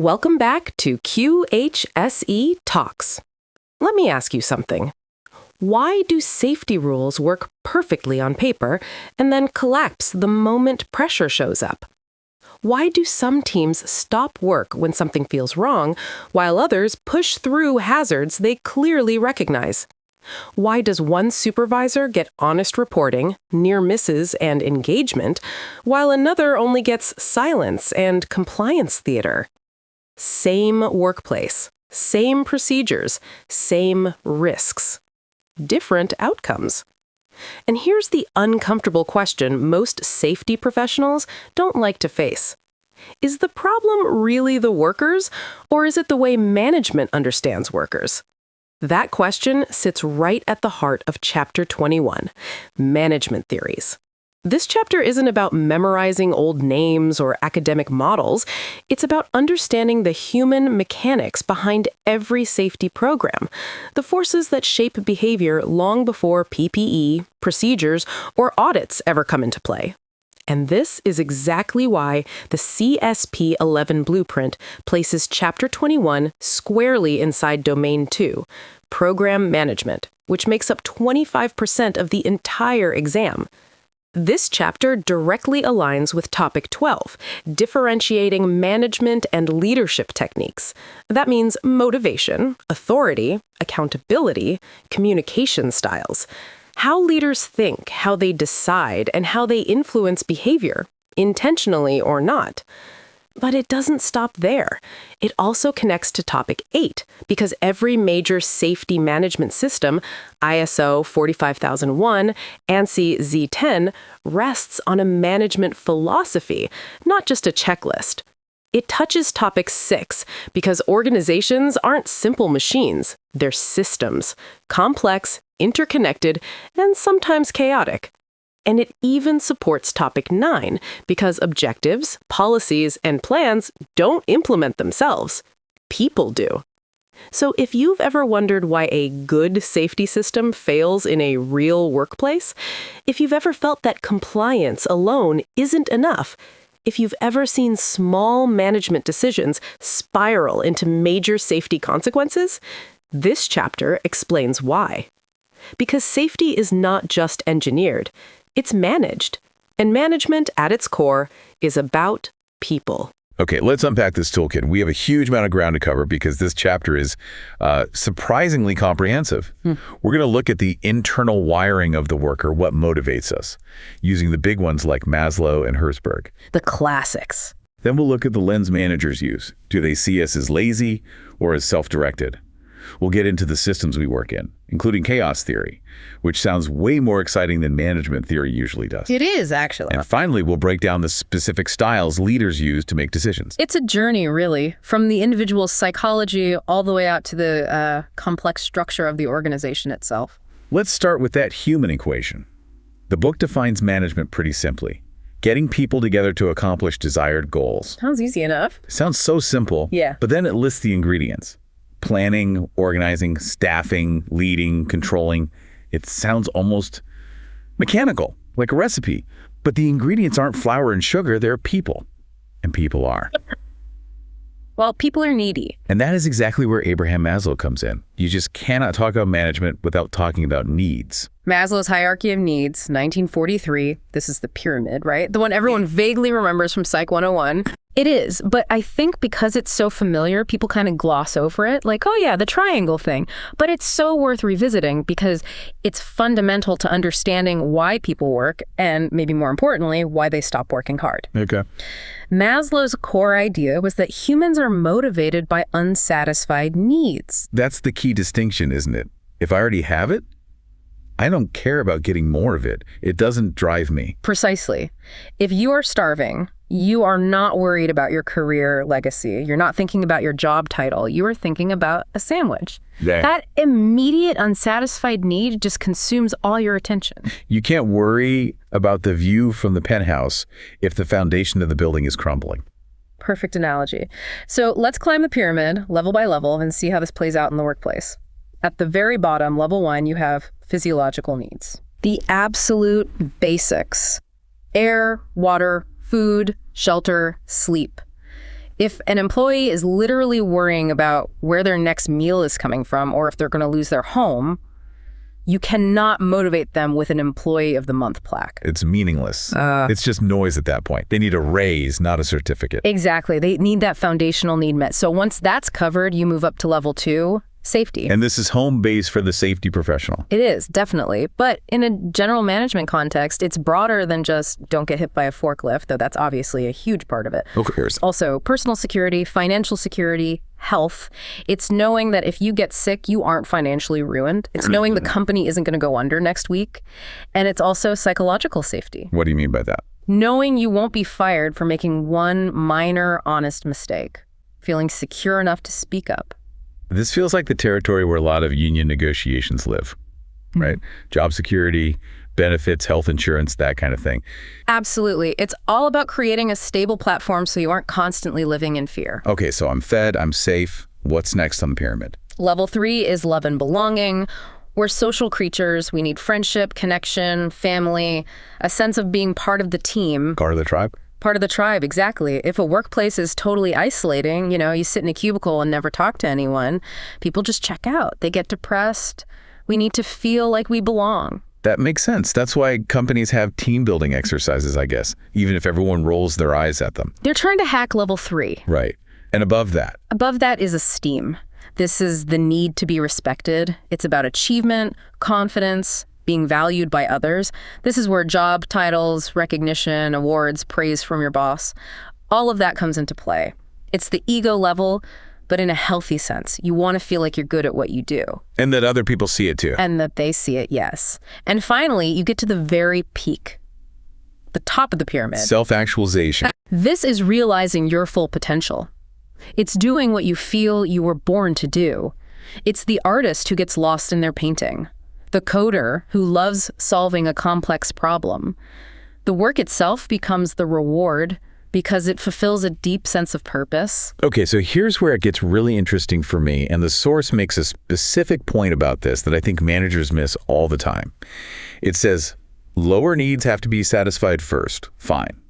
Welcome back to QHSE Talks. Let me ask you something. Why do safety rules work perfectly on paper and then collapse the moment pressure shows up? Why do some teams stop work when something feels wrong, while others push through hazards they clearly recognize? Why does one supervisor get honest reporting, near misses, and engagement, while another only gets silence and compliance theater? Same workplace, same procedures, same risks. Different outcomes. And here's the uncomfortable question most safety professionals don't like to face. Is the problem really the workers, or is it the way management understands workers? That question sits right at the heart of Chapter 21, Management Theories. This chapter isn't about memorizing old names or academic models. It's about understanding the human mechanics behind every safety program, the forces that shape behavior long before PPE, procedures, or audits ever come into play. And this is exactly why the CSP-11 Blueprint places Chapter 21 squarely inside Domain 2, Program Management, which makes up 25% of the entire exam. This chapter directly aligns with Topic 12, differentiating management and leadership techniques. That means motivation, authority, accountability, communication styles. How leaders think, how they decide, and how they influence behavior, intentionally or not. But it doesn't stop there. It also connects to Topic 8, because every major safety management system, ISO 45001, ANSI Z10, rests on a management philosophy, not just a checklist. It touches Topic 6, because organizations aren't simple machines. They're systems, complex, interconnected, and sometimes chaotic. And it even supports Topic 9, because objectives, policies, and plans don't implement themselves. People do. So if you've ever wondered why a good safety system fails in a real workplace, if you've ever felt that compliance alone isn't enough, if you've ever seen small management decisions spiral into major safety consequences, this chapter explains why. Because safety is not just engineered. It's managed, and management at its core is about people. Okay, let's unpack this toolkit. We have a huge amount of ground to cover because this chapter is surprisingly comprehensive. We're going to look at the internal wiring of the worker, what motivates us, using the big ones like Maslow and Herzberg. The classics. Then we'll look at the lens managers use. Do they see us as lazy or as self-directed? We'll get into the systems we work in, including chaos theory, which sounds way more exciting than management theory usually does. It is, actually. And finally, we'll break down the specific styles leaders use to make decisions. It's a journey, really, from the individual's psychology all the way out to the complex structure of the organization itself. Let's start with that human equation. The book defines management pretty simply. Getting people together to accomplish desired goals. Sounds easy enough. Sounds so simple, Yeah. But then it lists the ingredients. Planning, organizing, staffing, leading, controlling. It sounds almost mechanical, like a recipe. But the ingredients aren't flour and sugar, they're people. And people are. Well, people are needy. And that is exactly where Abraham Maslow comes in. You just cannot talk about management without talking about needs. Maslow's hierarchy of needs, 1943. This is the pyramid, right? The one everyone vaguely remembers from Psych 101. It is, but I think because it's so familiar, people kind of gloss over it, like, oh yeah, the triangle thing. But it's so worth revisiting because it's fundamental to understanding why people work and, maybe more importantly, why they stop working hard. Okay. Maslow's core idea was that humans are motivated by unsatisfied needs. That's the key distinction, isn't it? If I already have it, I don't care about getting more of it. It doesn't drive me. Precisely. If you are starving, you are not worried about your career legacy. You're not thinking about your job title. You are thinking about a sandwich. Yeah. That immediate unsatisfied need just consumes all your attention. You can't worry about the view from the penthouse if the foundation of the building is crumbling. Perfect analogy. So let's climb the pyramid level by level and see how this plays out in the workplace. At the very bottom, level 1, you have physiological needs. The absolute basics. Air, water, food, shelter, sleep. If an employee is literally worrying about where their next meal is coming from or if they're going to lose their home, you cannot motivate them with an Employee of the Month plaque. It's meaningless. It's just noise at that point. They need a raise, not a certificate. Exactly. They need that foundational need met. So once that's covered, you move up to level 2, safety. And this is home base for the safety professional. It is, definitely. But in a general management context, it's broader than just don't get hit by a forklift, though that's obviously a huge part of it. Okay. Also, personal security, financial security, health. It's knowing that if you get sick, you aren't financially ruined. It's knowing the company isn't going to go under next week. And it's also psychological safety. What do you mean by that? Knowing you won't be fired for making one minor, honest mistake. Feeling secure enough to speak up. This feels like the territory where a lot of union negotiations live, right? Job security, benefits, health insurance, that kind of thing. Absolutely. It's all about creating a stable platform so you aren't constantly living in fear. Okay, so I'm fed, I'm safe. What's next on the pyramid? Level 3 is love and belonging. We're social creatures. We need friendship, connection, family, a sense of being part of the team. Part of the tribe? Part of the tribe, exactly. If a workplace is totally isolating, you sit in a cubicle and never talk to anyone, people just check out. They get depressed. We need to feel like we belong. That makes sense. That's why companies have team building exercises, I guess, even if everyone rolls their eyes at them. They're trying to hack level 3. Right. And above that? Above that is esteem. This is the need to be respected. It's about achievement, confidence, being valued by others. This is where job titles, recognition, awards, praise from your boss, all of that comes into play. It's the ego level, but in a healthy sense. You want to feel like you're good at what you do. And that other people see it too. And that they see it, yes. And finally, you get to the very peak, the top of the pyramid. Self-actualization. This is realizing your full potential. It's doing what you feel you were born to do. It's the artist who gets lost in their painting. The coder who loves solving a complex problem. The work itself becomes the reward because it fulfills a deep sense of purpose. Okay, so here's where it gets really interesting for me, and the source makes a specific point about this that I think managers miss all the time. It says, lower needs have to be satisfied first. Fine.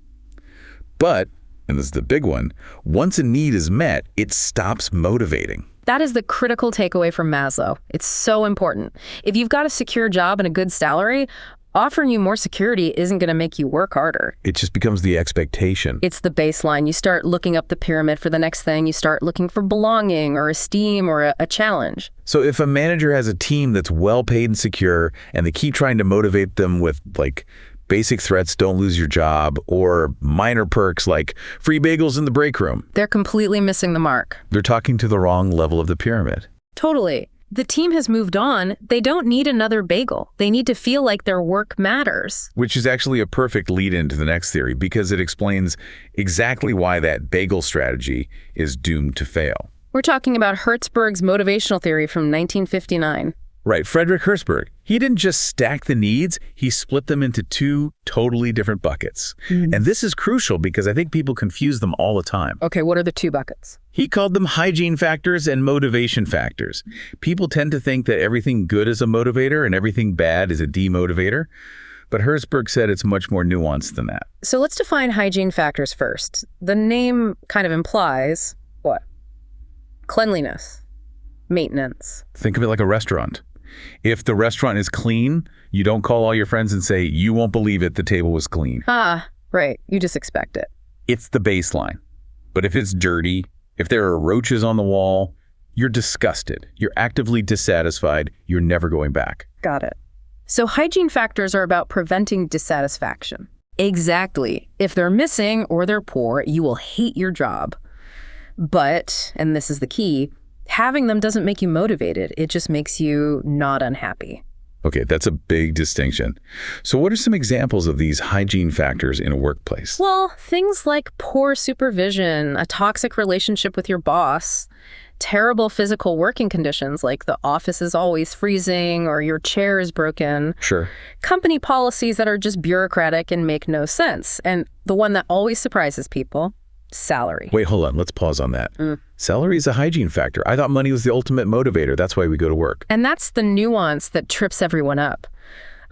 But, and this is the big one, once a need is met, it stops motivating. That is the critical takeaway from Maslow. It's so important. If you've got a secure job and a good salary, offering you more security isn't going to make you work harder. It just becomes the expectation. It's the baseline. You start looking up the pyramid for the next thing. You start looking for belonging or esteem or a challenge. So if a manager has a team that's well paid and secure, and they keep trying to motivate them with basic threats, don't lose your job, or minor perks like free bagels in the break room, they're completely missing the mark. They're talking to the wrong level of the pyramid. Totally. The team has moved on. They don't need another bagel. They need to feel like their work matters. Which is actually a perfect lead-in to the next theory, because it explains exactly why that bagel strategy is doomed to fail. We're talking about Hertzberg's motivational theory from 1959. Right, Frederick Hertzberg. He didn't just stack the needs, he split them into 2 totally different buckets. And this is crucial because I think people confuse them all the time. Okay, what are the 2 buckets? He called them hygiene factors and motivation factors. People tend to think that everything good is a motivator and everything bad is a demotivator. But Hertzberg said it's much more nuanced than that. So let's define hygiene factors first. The name kind of implies what? Cleanliness, maintenance. Think of it like a restaurant. If the restaurant is clean, you don't call all your friends and say, you won't believe it, the table was clean. Right. You just expect it. It's the baseline. But if it's dirty, if there are roaches on the wall, you're disgusted. You're actively dissatisfied. You're never going back. Got it. So hygiene factors are about preventing dissatisfaction. Exactly. If they're missing or they're poor, you will hate your job. But, and this is the key, having them doesn't make you motivated. It just makes you not unhappy. Okay, that's a big distinction. So what are some examples of these hygiene factors in a workplace? Well, things like poor supervision, a toxic relationship with your boss, terrible physical working conditions like the office is always freezing or your chair is broken. Sure. Company policies that are just bureaucratic and make no sense. And the one that always surprises people, salary. Wait, hold on. Let's pause on that. Salary is a hygiene factor. I thought money was the ultimate motivator. That's why we go to work. And that's the nuance that trips everyone up.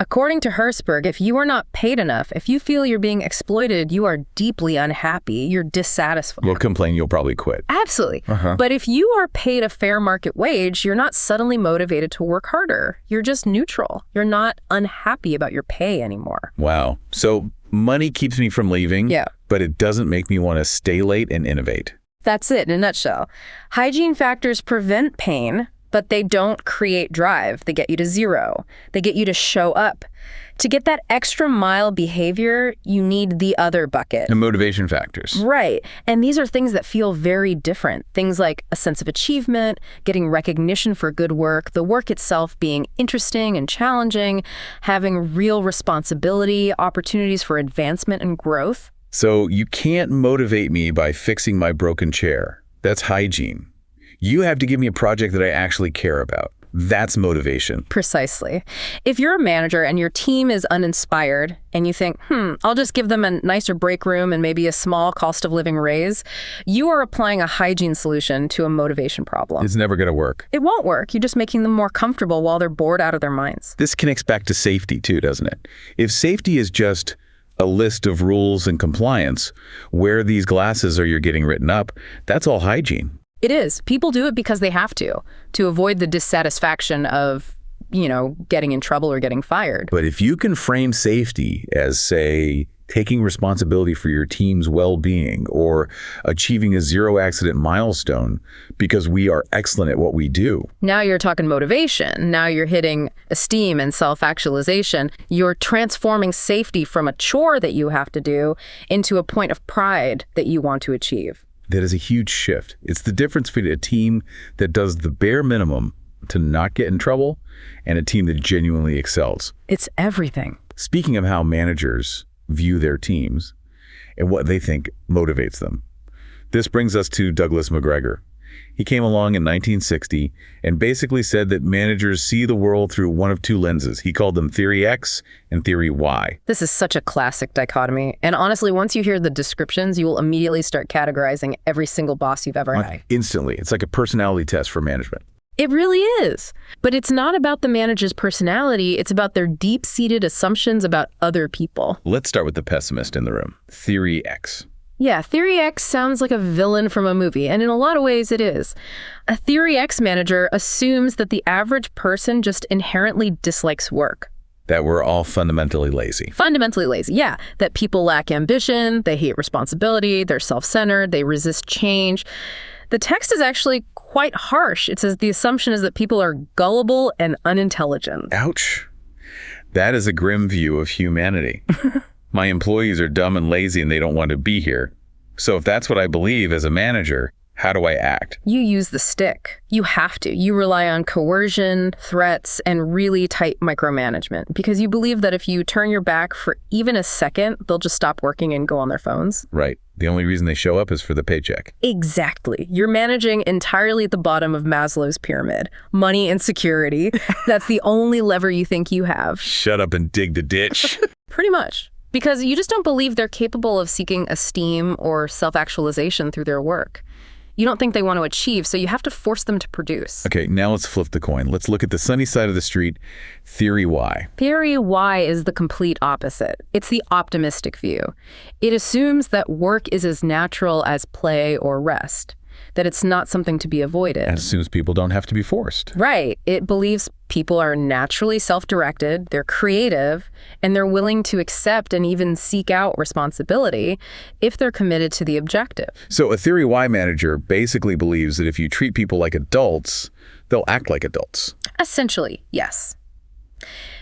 According to Herzberg, if you are not paid enough, if you feel you're being exploited, you are deeply unhappy, you're dissatisfied. You'll complain, you'll probably quit. Absolutely. But if you are paid a fair market wage, you're not suddenly motivated to work harder. You're just neutral. You're not unhappy about your pay anymore. Wow. So money keeps me from leaving, Yeah. but it doesn't make me want to stay late and innovate. That's it in a nutshell. Hygiene factors prevent pain, but they don't create drive. They get you to zero. They get you to show up. To get that extra mile behavior, you need the other bucket. And motivation factors. Right. And these are things that feel very different. Things like a sense of achievement, getting recognition for good work, the work itself being interesting and challenging, having real responsibility, opportunities for advancement and growth. So you can't motivate me by fixing my broken chair. That's hygiene. You have to give me a project that I actually care about. That's motivation. Precisely. If you're a manager and your team is uninspired and you think, I'll just give them a nicer break room and maybe a small cost of living raise, you are applying a hygiene solution to a motivation problem. It's never going to work. It won't work. You're just making them more comfortable while they're bored out of their minds. This connects back to safety too, doesn't it? If safety is just a list of rules and compliance, wear these glasses or you're getting written up, that's all hygiene. It is. People do it because they have to avoid the dissatisfaction of, getting in trouble or getting fired. But if you can frame safety as, say, taking responsibility for your team's well-being or achieving a zero-accident milestone because we are excellent at what we do. Now you're talking motivation. Now you're hitting esteem and self-actualization. You're transforming safety from a chore that you have to do into a point of pride that you want to achieve. That is a huge shift. It's the difference between a team that does the bare minimum to not get in trouble and a team that genuinely excels. It's everything. Speaking of how managers view their teams and what they think motivates them, this brings us to Douglas McGregor. He came along in 1960 and basically said that managers see the world through one of two lenses. He called them Theory X and Theory Y. This is such a classic dichotomy. And honestly, once you hear the descriptions, you will immediately start categorizing every single boss you've ever had. Instantly. It's like a personality test for management. It really is. But it's not about the manager's personality. It's about their deep-seated assumptions about other people. Let's start with the pessimist in the room. Theory X. Yeah, Theory X sounds like a villain from a movie, and in a lot of ways it is. A Theory X manager assumes that the average person just inherently dislikes work. That we're all fundamentally lazy. Fundamentally lazy, yeah. That people lack ambition, they hate responsibility, they're self-centered, they resist change. The text is actually quite harsh. It says the assumption is that people are gullible and unintelligent. Ouch. That is a grim view of humanity. My employees are dumb and lazy and they don't want to be here. So if that's what I believe as a manager, how do I act? You use the stick. You have to. You rely on coercion, threats, and really tight micromanagement because you believe that if you turn your back for even a second, they'll just stop working and go on their phones. Right. The only reason they show up is for the paycheck. Exactly. You're managing entirely at the bottom of Maslow's pyramid. Money and security. That's the only lever you think you have. Shut up and dig the ditch. Pretty much. Because you just don't believe they're capable of seeking esteem or self-actualization through their work. You don't think they want to achieve, so you have to force them to produce. Okay, now let's flip the coin. Let's look at the sunny side of the street, Theory Y. Theory Y is the complete opposite. It's the optimistic view. It assumes that work is as natural as play or rest, that it's not something to be avoided. It assumes people don't have to be forced. Right. It believes people are naturally self-directed, they're creative, and they're willing to accept and even seek out responsibility if they're committed to the objective. So a Theory Y manager basically believes that if you treat people like adults, they'll act like adults. Essentially, yes.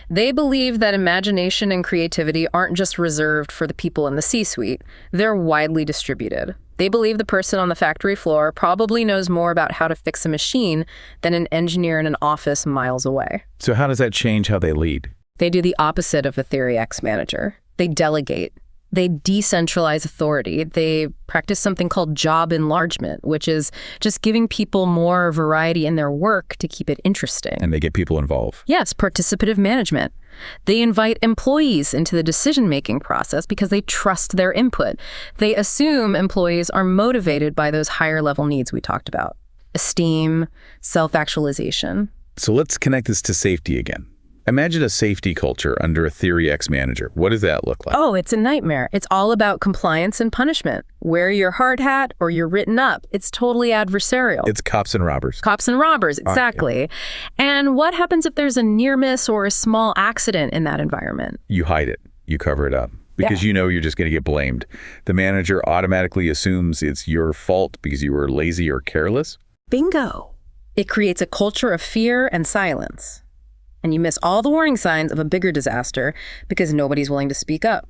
They believe that imagination and creativity aren't just reserved for the people in the C-suite. They're widely distributed. They believe the person on the factory floor probably knows more about how to fix a machine than an engineer in an office miles away. So how does that change how they lead? They do the opposite of a Theory X manager. They delegate. They decentralize authority. They practice something called job enlargement, which is just giving people more variety in their work to keep it interesting. And they get people involved. Yes, participative management. They invite employees into the decision-making process because they trust their input. They assume employees are motivated by those higher-level needs we talked about. Esteem, self-actualization. So let's connect this to safety again. Imagine a safety culture under a Theory X manager. What does that look like? Oh, it's a nightmare. It's all about compliance and punishment. Wear your hard hat or you're written up. It's totally adversarial. It's cops and robbers. Cops and robbers, exactly. Yeah. And what happens if there's a near miss or a small accident in that environment? You hide it. You cover it up. Because you know you're just going to get blamed. The manager automatically assumes it's your fault because you were lazy or careless. Bingo. It creates a culture of fear and silence. And you miss all the warning signs of a bigger disaster because nobody's willing to speak up.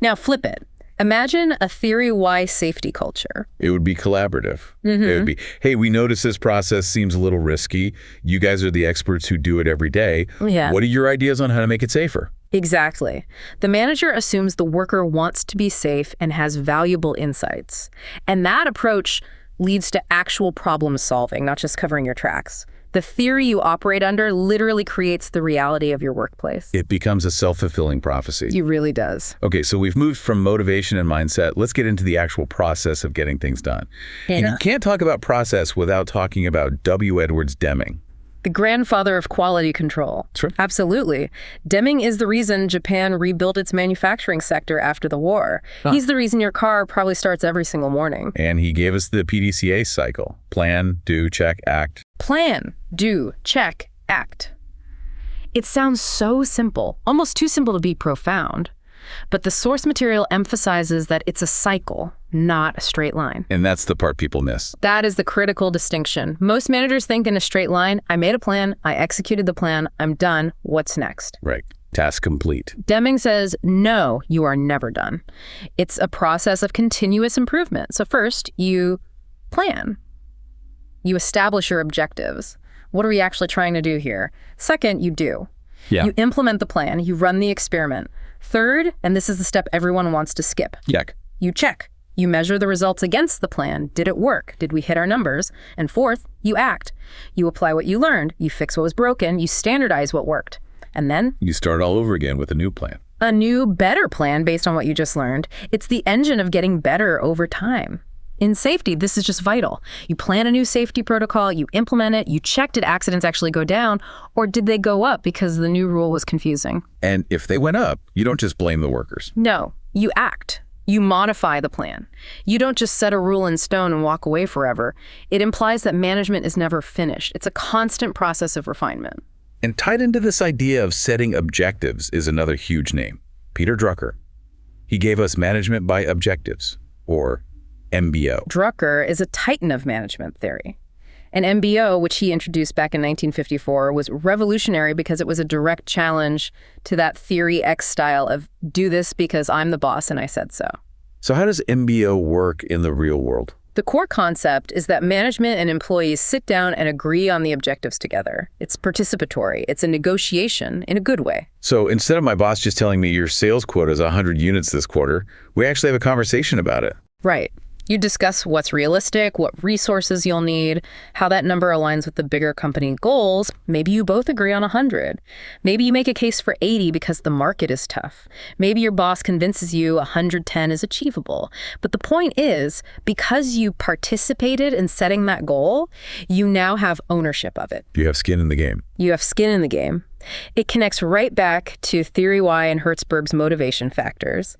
Now flip it. Imagine a Theory Y safety culture. It would be collaborative. It would be, hey, we notice this process seems a little risky. You guys are the experts who do it every day. Yeah. What are your ideas on how to make it safer? Exactly. The manager assumes the worker wants to be safe and has valuable insights. And that approach leads to actual problem solving, not just covering your tracks. The theory you operate under literally creates the reality of your workplace. It becomes a self-fulfilling prophecy. It really does. Okay, so we've moved from motivation and mindset. Let's get into the actual process of getting things done. And you can't talk about process without talking about W. Edwards Deming. The grandfather of quality control. Sure. Absolutely. Deming is the reason Japan rebuilt its manufacturing sector after the war. He's the reason your car probably starts every single morning. And he gave us the PDCA cycle. Plan, do, check, act. Plan, do, check, act. It sounds so simple, almost too simple to be profound. But the source material emphasizes that it's a cycle, not a straight line. And that's the part people miss. That is the critical distinction. Most managers think in a straight line, I made a plan, I executed the plan, I'm done, what's next? Right. Task complete. Deming says, no, you are never done. It's a process of continuous improvement. So first, you plan. You establish your objectives. What are we actually trying to do here? Second, you do. Yeah. You implement the plan. You run the experiment. Third, and this is the step everyone wants to skip. Check. You check. You measure the results against the plan. Did it work? Did we hit our numbers? And fourth, you act. You apply what you learned. You fix what was broken. You standardize what worked. And then You start all over again with a new plan. a new, better plan based on what you just learned. It's the engine of getting better over time. In safety, this is just vital. You plan a new safety protocol, you implement it, you check did accidents actually go down, or did they go up because the new rule was confusing? And if they went up, you don't just blame the workers. No, you act. You modify the plan. You don't just set a rule in stone and walk away forever. It implies that management is never finished. It's a constant process of refinement. And tied into this idea of setting objectives is another huge name, Peter Drucker. He gave us management by objectives, or MBO. Drucker is a titan of management theory. And MBO, which he introduced back in 1954, was revolutionary because it was a direct challenge to that Theory X style of do this because I'm the boss and I said so. So how does MBO work in the real world? The core concept is that management and employees sit down and agree on the objectives together. It's participatory. It's a negotiation in a good way. So instead of my boss just telling me your sales quota is 100 units this quarter, we actually have a conversation about it. Right. You discuss what's realistic, what resources you'll need, how that number aligns with the bigger company goals. Maybe you both agree on 100. Maybe you make a case for 80 because the market is tough. Maybe your boss convinces you 110 is achievable. But the point is, because you participated in setting that goal, you now have ownership of it. You have skin in the game. You have skin in the game. It connects right back to Theory Y and Hertzberg's motivation factors.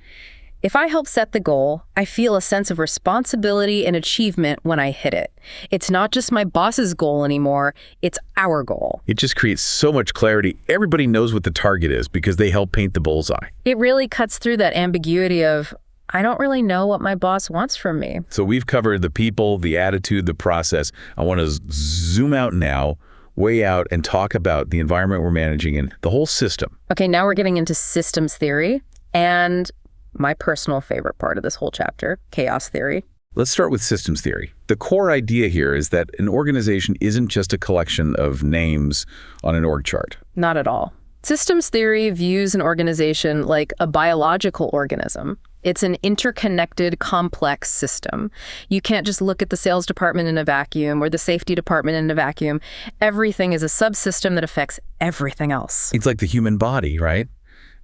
If I help set the goal, I feel a sense of responsibility and achievement when I hit it. It's not just my boss's goal anymore, it's our goal. It just creates so much clarity. Everybody knows what the target is because they help paint the bullseye. It really cuts through that ambiguity of, I don't really know what my boss wants from me. So we've covered the people, the attitude, the process. I want to zoom out now, way out, and talk about the environment we're managing and the whole system. Okay, now we're getting into systems theory and my personal favorite part of this whole chapter, chaos theory. Let's start with systems theory. The core idea here is that an organization isn't just a collection of names on an org chart. Not at all. Systems theory views an organization like a biological organism. It's an interconnected, complex system. You can't just look at the sales department in a vacuum or the safety department in a vacuum. Everything is a subsystem that affects everything else. It's like the human body, right?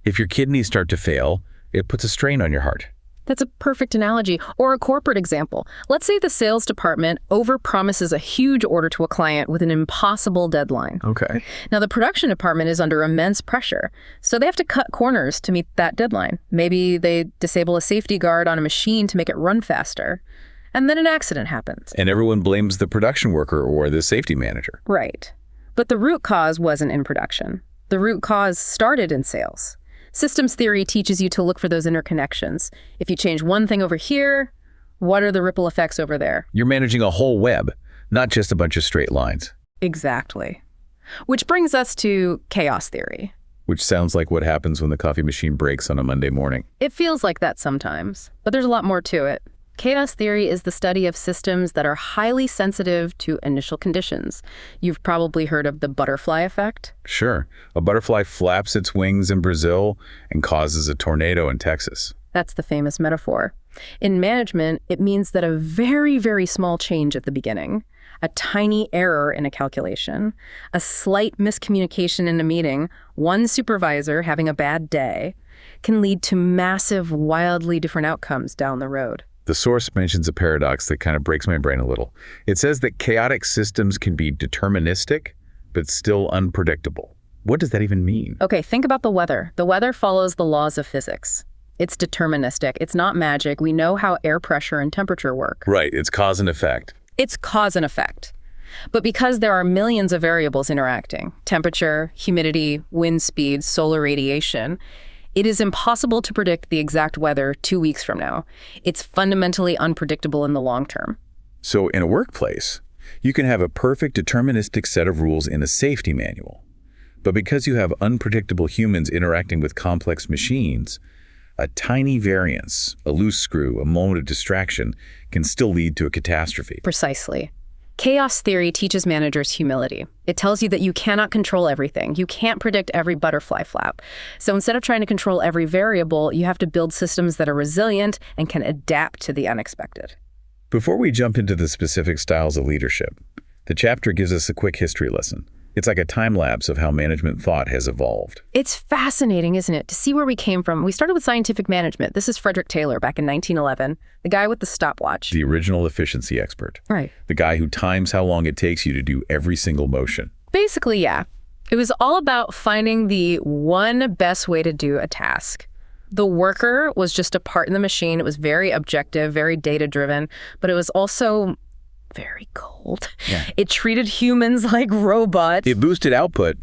If your kidneys start to fail, it puts a strain on your heart. That's a perfect analogy. Or a corporate example. Let's say the sales department overpromises a huge order to a client with an impossible deadline. Okay. Now, the production department is under immense pressure, so they have to cut corners to meet that deadline. Maybe they disable a safety guard on a machine to make it run faster. And then an accident happens. And everyone blames the production worker or the safety manager. Right. But the root cause wasn't in production. The root cause started in sales. Systems theory teaches you to look for those interconnections. If you change one thing over here, what are the ripple effects over there? You're managing a whole web, not just a bunch of straight lines. Exactly. Which brings us to chaos theory. Which sounds like what happens when the coffee machine breaks on a Monday morning. It feels like that sometimes, but there's a lot more to it. Chaos theory is the study of systems that are highly sensitive to initial conditions. You've probably heard of the butterfly effect. Sure. A butterfly flaps its wings in Brazil and causes a tornado in Texas. That's the famous metaphor. In management, it means that a very, very small change at the beginning, a tiny error in a calculation, a slight miscommunication in a meeting, one supervisor having a bad day, can lead to massive, wildly different outcomes down the road. The source mentions a paradox that kind of breaks my brain a little. It says that chaotic systems can be deterministic, but still unpredictable. What does that even mean? Okay, think about the weather. The weather follows the laws of physics. It's deterministic. It's not magic. We know how air pressure and temperature work. Right, it's cause and effect. It's cause and effect. But because there are millions of variables interacting, temperature, humidity, wind speed, solar radiation, it is impossible to predict the exact weather 2 weeks from now. It's fundamentally unpredictable in the long term. So in a workplace, you can have a perfect deterministic set of rules in a safety manual. But because you have unpredictable humans interacting with complex machines, a tiny variance, a loose screw, a moment of distraction can still lead to a catastrophe. Precisely. Chaos theory teaches managers humility. It tells you that you cannot control everything. You can't predict every butterfly flap. So instead of trying to control every variable, you have to build systems that are resilient and can adapt to the unexpected. Before we jump into the specific styles of leadership, the chapter gives us a quick history lesson. It's like a time lapse of how management thought has evolved. It's fascinating, isn't it, to see where we came from. We started with scientific management. This is Frederick Taylor back in 1911, the guy with the stopwatch. The original efficiency expert. Right. The guy who times how long it takes you to do every single motion. Basically, yeah. It was all about finding the one best way to do a task. The worker was just a part in the machine. It was very objective, very data-driven, but it was also very cold. Yeah. It treated humans like robots. It boosted output,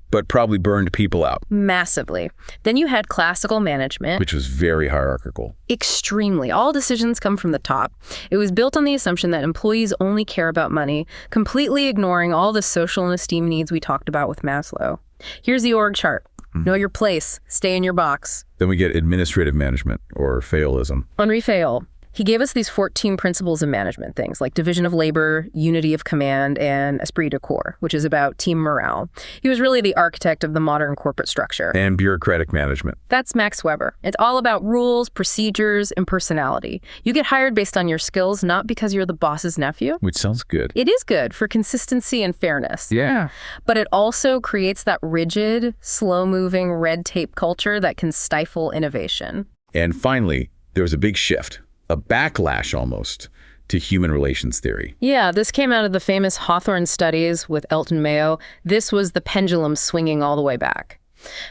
but probably burned people out. Massively. Then you had classical management. Which was very hierarchical. Extremely. All decisions come from the top. It was built on the assumption that employees only care about money, completely ignoring all the social and esteem needs we talked about with Maslow. Here's the org chart. Know your place. Stay in your box. Then we get administrative management, or Fayollism. Henri Fayol. He gave us these 14 principles of management things like division of labor, unity of command, and esprit de corps, which is about team morale. He was really the architect of the modern corporate structure. And bureaucratic management. That's Max Weber. It's all about rules, procedures, and personality. You get hired based on your skills, not because you're the boss's nephew. Which sounds good. It is good for consistency and fairness. Yeah. But it also creates that rigid, slow-moving red tape culture that can stifle innovation. And finally, there was a big shift. A backlash almost to human relations theory. Yeah, this came out of the famous Hawthorne studies with Elton Mayo. This was the pendulum swinging all the way back.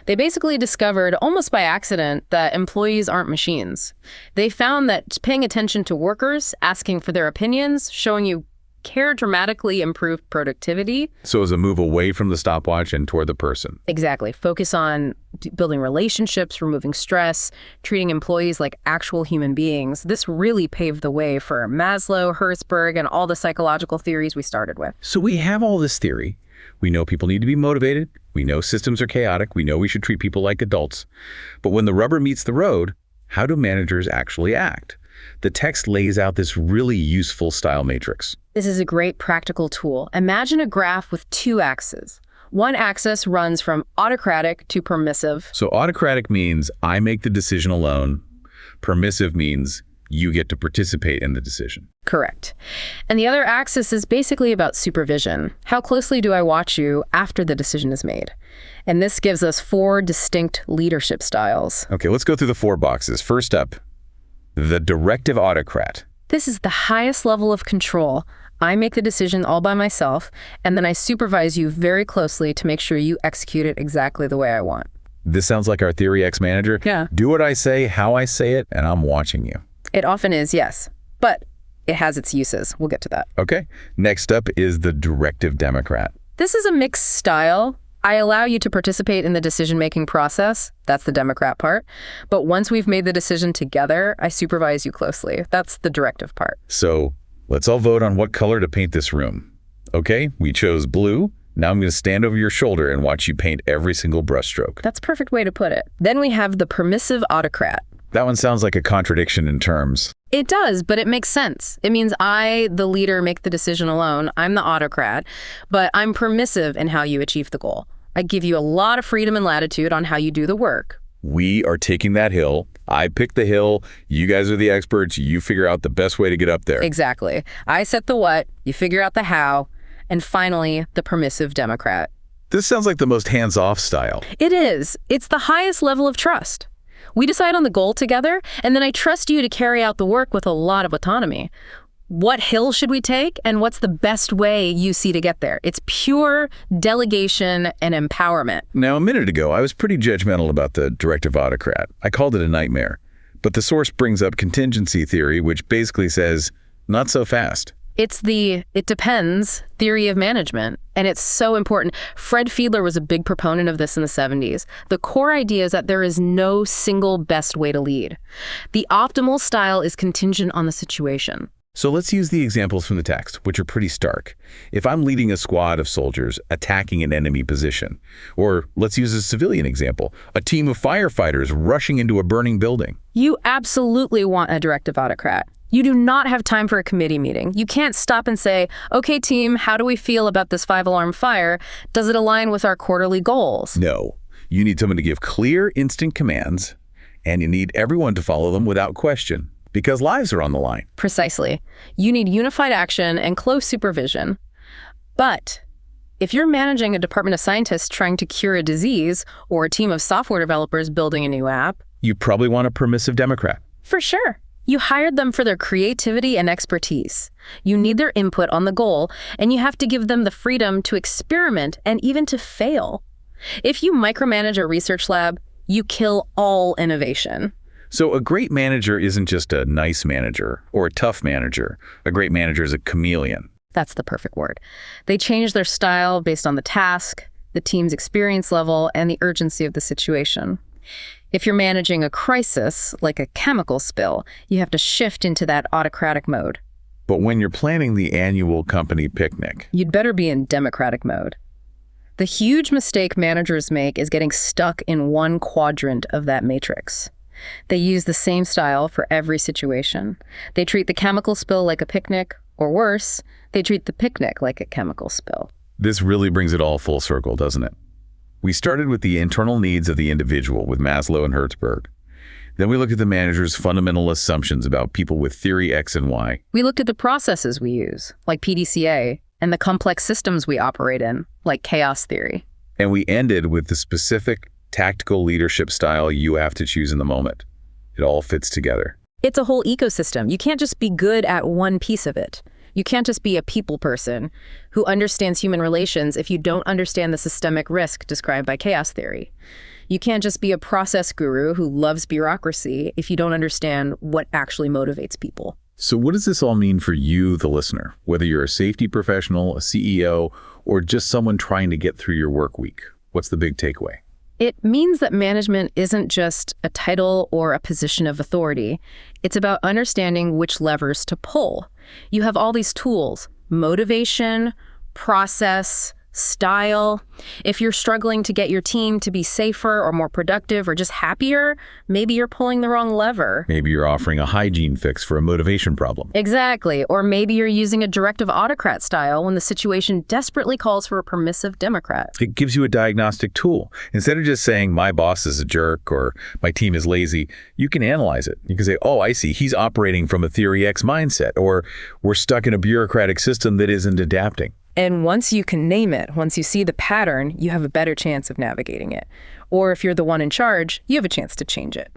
They basically discovered, almost by accident, that employees aren't machines. They found that paying attention to workers, asking for their opinions, showing you care dramatically improved productivity. So as a move away from the stopwatch and toward the person. Exactly. Focus on building relationships, removing stress, treating employees like actual human beings. This really paved the way for Maslow, Herzberg, and all the psychological theories we started with. So we have all this theory. We know people need to be motivated. We know systems are chaotic. We know we should treat people like adults. But when the rubber meets the road, how do managers actually act? The text lays out this really useful style matrix. This is a great practical tool. Imagine a graph with two axes. One axis runs from autocratic to permissive. So autocratic means I make the decision alone. Permissive means you get to participate in the decision. Correct. And the other axis is basically about supervision. How closely do I watch you after the decision is made? And this gives us 4 distinct leadership styles. Okay, let's go through the 4 boxes. First up, The directive autocrat. This is the highest level of control. I make the decision all by myself, and then I supervise you very closely to make sure you execute it exactly the way I want. This sounds like our Theory X manager. Yeah. Do what I say, how I say it, and I'm watching you. It often is, yes. But it has its uses. We'll get to that. Okay. Next up is the directive Democrat. This is a mixed style. I allow you to participate in the decision-making process. That's the Democrat part. But once we've made the decision together, I supervise you closely. That's the directive part. So let's all vote on what color to paint this room. Okay, we chose blue. Now I'm going to stand over your shoulder and watch you paint every single brushstroke. That's a perfect way to put it. Then we have the permissive autocrat. That one sounds like a contradiction in terms. It does, but it makes sense. It means I, the leader, make the decision alone. I'm the autocrat, but I'm permissive in how you achieve the goal. I give you a lot of freedom and latitude on how you do the work. We are taking that hill. I pick the hill. You guys are the experts. You figure out the best way to get up there. Exactly. I set the what, you figure out the how, and finally, the permissive Democrat. This sounds like the most hands-off style. It is. It's the highest level of trust. We decide on the goal together, and then I trust you to carry out the work with a lot of autonomy. What hill should we take, and what's the best way you see to get there? It's pure delegation and empowerment. Now, a minute ago, I was pretty judgmental about the directive autocrat. I called it a nightmare. But the source brings up contingency theory, which basically says, not so fast. It's the it depends theory of management, and it's so important. Fred Fiedler was a big proponent of this in the 70s. The core idea is that there is no single best way to lead. The optimal style is contingent on the situation. So let's use the examples from the text, which are pretty stark. If I'm leading a squad of soldiers attacking an enemy position, or let's use a civilian example, a team of firefighters rushing into a burning building. You absolutely want a directive autocrat. You do not have time for a committee meeting. You can't stop and say, okay, team, how do we feel about this 5-alarm fire? Does it align with our quarterly goals? No. You need someone to give clear, instant commands, and you need everyone to follow them without question, because lives are on the line. Precisely. You need unified action and close supervision. But if you're managing a department of scientists trying to cure a disease or a team of software developers building a new app, You probably want a permissive Democrat. for sure. You hired them for their creativity and expertise. You need their input on the goal, and you have to give them the freedom to experiment and even to fail. If you micromanage a research lab, you kill all innovation. So a great manager isn't just a nice manager or a tough manager. A great manager is a chameleon. That's the perfect word. They change their style based on the task, the team's experience level, and the urgency of the situation. If you're managing a crisis, like a chemical spill, you have to shift into that autocratic mode. But when you're planning the annual company picnic, You'd better be in democratic mode. The huge mistake managers make is getting stuck in one quadrant of that matrix. They use the same style for every situation. They treat the chemical spill like a picnic, or worse, they treat the picnic like a chemical spill. this really brings it all full circle, doesn't it? We started with the internal needs of the individual with Maslow and Hertzberg. Then we looked at the manager's fundamental assumptions about people with theory X and Y. We looked at the processes we use, like PDCA, and the complex systems we operate in, like chaos theory. And we ended with the specific tactical leadership style you have to choose in the moment. It all fits together. It's a whole ecosystem. You can't just be good at one piece of it. You can't just be a people person who understands human relations if you don't understand the systemic risk described by chaos theory. You can't just be a process guru who loves bureaucracy if you don't understand what actually motivates people. So what does this all mean for you, the listener? Whether you're a safety professional, a CEO, or just someone trying to get through your work week, what's the big takeaway? It means that management isn't just a title or a position of authority. It's about understanding which levers to pull. You have all these tools: motivation, process, style. If you're struggling to get your team to be safer or more productive or just happier, maybe you're pulling the wrong lever. Maybe you're offering a hygiene fix for a motivation problem. Exactly. Or maybe you're using a directive autocrat style when the situation desperately calls for a permissive Democrat. It gives you a diagnostic tool. Instead of just saying, my boss is a jerk or my team is lazy, you can analyze it. You can say, oh, I see, he's operating from a theory X mindset, or we're stuck in a bureaucratic system that isn't adapting. And once you can name it, once you see the pattern, you have a better chance of navigating it. Or if you're the one in charge, you have a chance to change it.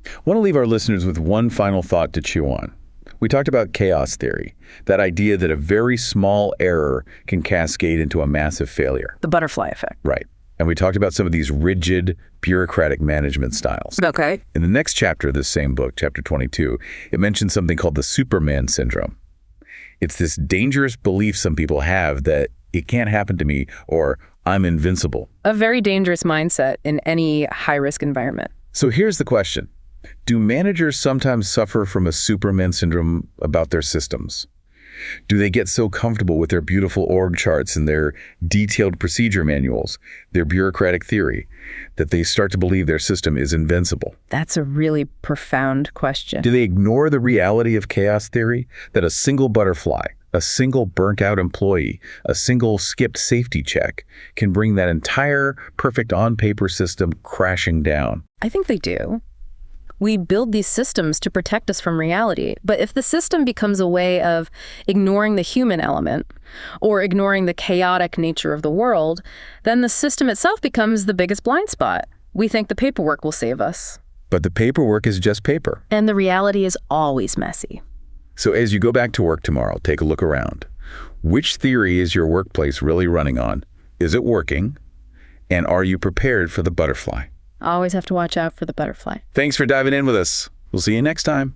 I want to leave our listeners with one final thought to chew on. We talked about chaos theory, that idea that a very small error can cascade into a massive failure. The butterfly effect. Right. And we talked about some of these rigid, bureaucratic management styles. Okay. In the next chapter of this same book, chapter 22, it mentions something called the Superman syndrome. It's this dangerous belief some people have that it can't happen to me or I'm invincible. A very dangerous mindset in any high-risk environment. So here's the question. Do managers sometimes suffer from a Superman syndrome about their systems? Do they get so comfortable with their beautiful org charts and their detailed procedure manuals, their bureaucratic theory, that they start to believe their system is invincible? That's a really profound question. Do they ignore the reality of chaos theory, that a single butterfly, a single burnt-out employee, a single skipped safety check can bring that entire perfect on-paper system crashing down? I think they do. We build these systems to protect us from reality. But if the system becomes a way of ignoring the human element or ignoring the chaotic nature of the world, then the system itself becomes the biggest blind spot. We think the paperwork will save us. But the paperwork is just paper. And the reality is always messy. So as you go back to work tomorrow, take a look around. Which theory is your workplace really running on? Is it working? And are you prepared for the butterfly? Always have to watch out for the butterfly. Thanks for diving in with us. We'll see you next time.